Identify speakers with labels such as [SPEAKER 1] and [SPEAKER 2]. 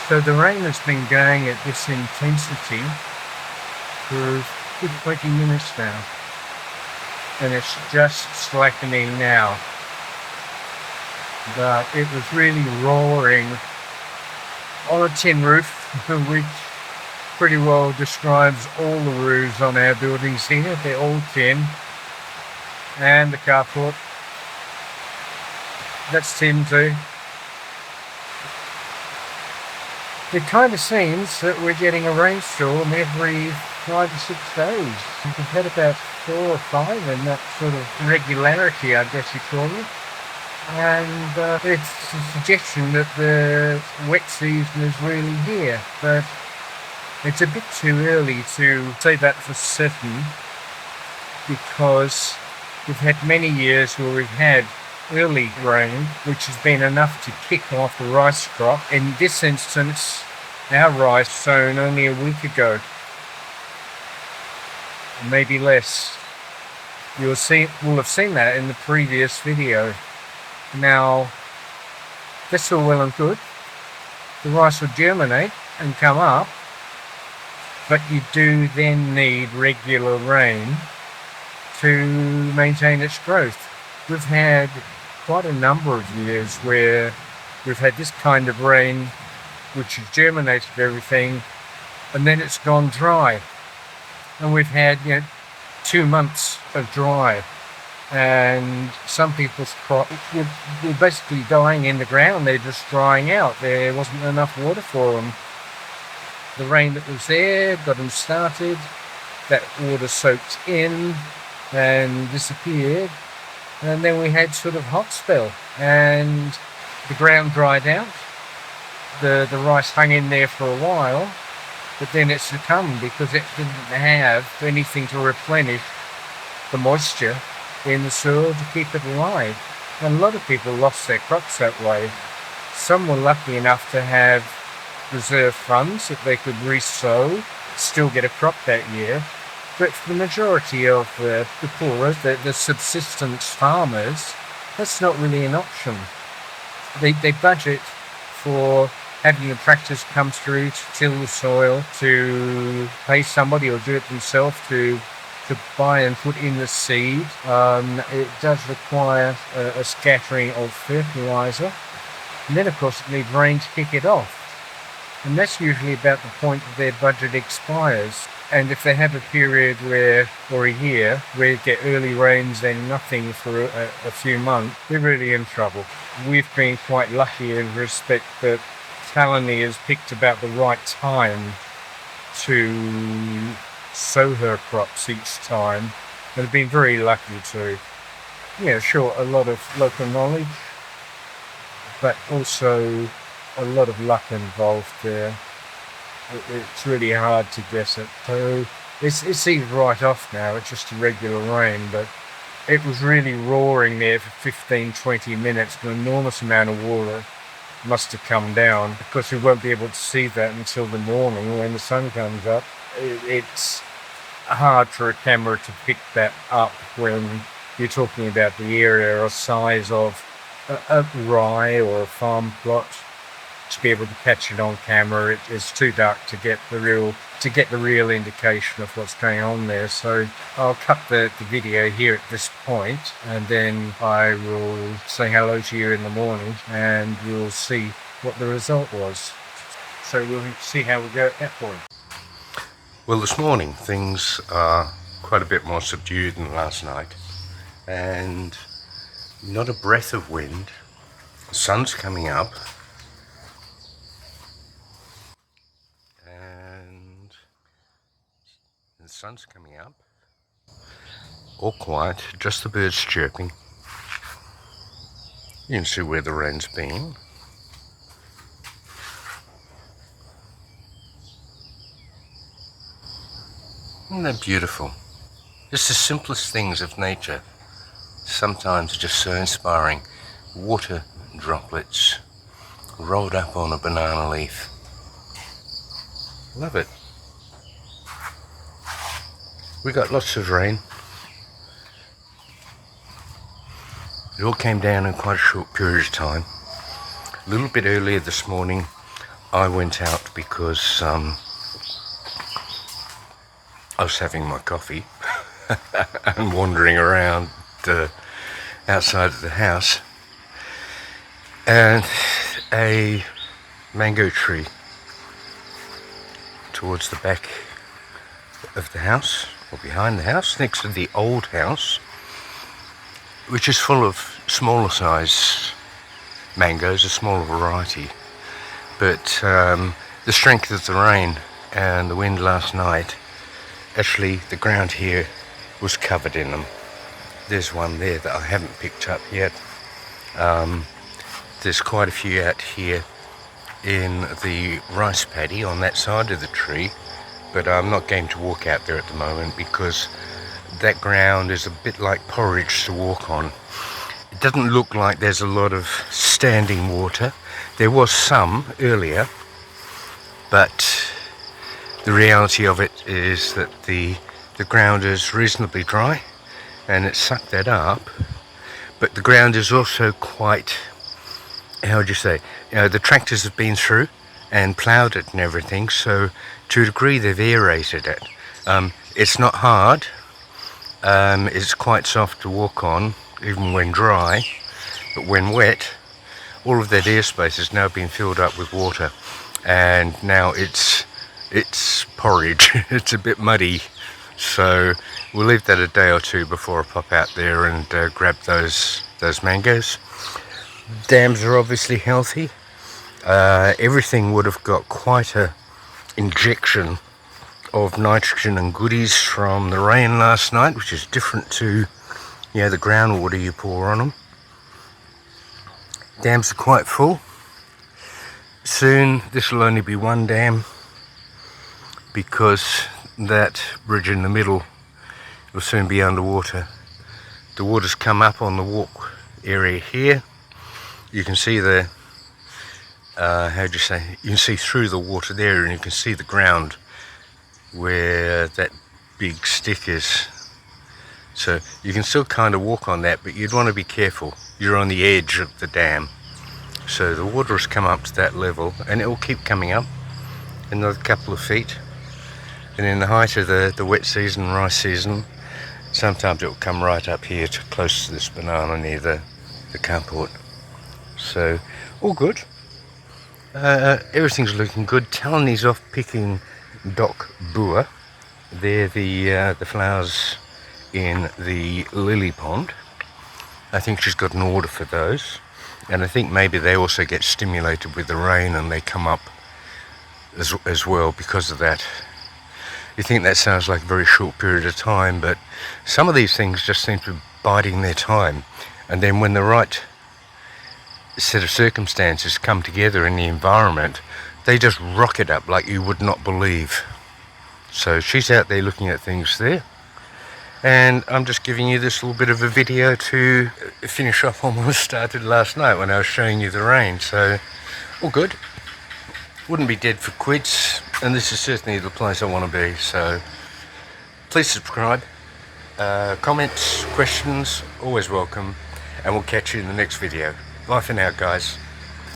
[SPEAKER 1] So the rain has been going at this intensity for a good 20 minutes now, and it's just slackening now. But it was really roaring on a tin roof, which pretty well describes all the roofs on our buildings here. They're all tin, and the carport, that's tin too. It kind of seems that we're getting a rainstorm every 5 to 6 days. We've had about 4 or 5 in that sort of regularity, I guess you call it. And it's a suggestion that the wet season is really here, but it's a bit too early to say that for certain, because we've had many years where we've had early rain, which has been enough to kick off the rice crop. In this instance, our rice sown only a week ago, maybe less. Will have seen that in the previous video. Now, that's all well and good. The rice will germinate and come up, but you do then need regular rain to maintain its growth. We've had quite a number of years where we've had this kind of rain which has germinated everything, and then it's gone dry. And we've had 2 months of dry, and some people's crops were basically dying in the ground. They're just drying out. There wasn't enough water for them. The rain that was there got them started. That water soaked in and disappeared. And then we had sort of hot spell, and the ground dried out. The rice hung in there for a while, but then it succumbed because it didn't have anything to replenish the moisture in the soil to keep it alive. And a lot of people lost their crops that way. Some were lucky enough to have reserve funds that they could re-sow, still get a crop that year. But for the majority of the poorer, the subsistence farmers, that's not really an option. They budget for having a tractors come through to till the soil, to pay somebody or do it themselves to buy and put in the seed. It does require a scattering of fertilizer. And then, of course, it needs rain to kick it off. And that's usually about the point that their budget expires. And if they have a period or a year, where you get early rains and nothing for a few months, they're really in trouble. We've been quite lucky in respect that Thailand has picked about the right time to sow her crops each time. And have been very lucky too. Sure, a lot of local knowledge, but also a lot of luck involved there. It's really hard to guess it. So it's eased right off now. It's just a regular rain, but it was really roaring there for 15-20 minutes. An enormous amount of water must have come down. Of course, we won't be able to see that until the morning when the sun comes up. It's hard for a camera to pick that up when you're talking about the area or size of a rye or a farm plot. To be able to catch it on camera, it's too dark to get the real indication of what's going on there. So I'll cut the video here at this point, and then I will say hello to you in the morning, and we'll see what the result was. So we'll see how we go at that point.
[SPEAKER 2] Well, this morning things are quite a bit more subdued than last night, and not a breath of wind. The sun's coming up. The sun's coming up, all quiet, just the birds chirping. You can see where the rain's been. Isn't that beautiful? Just the simplest things of nature, sometimes just so inspiring. Water droplets rolled up on a banana leaf. Love it. We got lots of rain. It all came down in quite a short period of time. A little bit earlier this morning, I went out because I was having my coffee and wandering around outside of the house, and a mango tree towards the back of the house, or behind the house, next to the old house, which is full of smaller size mangoes, a smaller variety. But the strength of the rain and the wind last night, actually the ground here was covered in them. There's one there that I haven't picked up yet. There's quite a few out here in the rice paddy on that side of the tree, but I'm not going to walk out there at the moment because that ground is a bit like porridge to walk on. It doesn't look like there's a lot of standing water. There was some earlier, but the reality of it is that the ground is reasonably dry and it sucked that up, but the ground is also quite, how would you say, the tractors have been through and ploughed it and everything, so to a degree they've aerated it. It's not hard, it's quite soft to walk on even when dry, but when wet, all of that airspace has now been filled up with water, and now it's porridge. It's a bit muddy, so we'll leave that a day or two before I pop out there and grab those mangoes. Dams are obviously healthy. Everything would have got quite a injection of nitrogen and goodies from the rain last night, which is different to the groundwater you pour on them. Dams are quite full. Soon this will only be one dam because that bridge in the middle will soon be underwater. The water's come up on the walk area here. You can see the you can see through the water there, and you can see the ground where that big stick is. So you can still kind of walk on that, but you'd want to be careful. You're on the edge of the dam. So the water has come up to that level, and it will keep coming up another couple of feet. And in the height of the wet season, rice season, sometimes it will come right up here to close to this banana near the carport. So all good. Everything's looking good. Talani's off picking Doc Bua. They're the flowers in the lily pond. I think she's got an order for those, and I think maybe they also get stimulated with the rain and they come up as well because of that. You think that sounds like a very short period of time, but some of these things just seem to be biding their time, and then when the right set of circumstances come together in the environment, they just rocket up like you would not believe. So she's out there looking at things there, and I'm just giving you this little bit of a video to finish off on what was started last night when I was showing you the rain. So all good. Wouldn't be dead for quits, and this is certainly the place I want to be. So please subscribe. Comments, questions, always welcome, and we'll catch you in the next video. Bye for now, guys.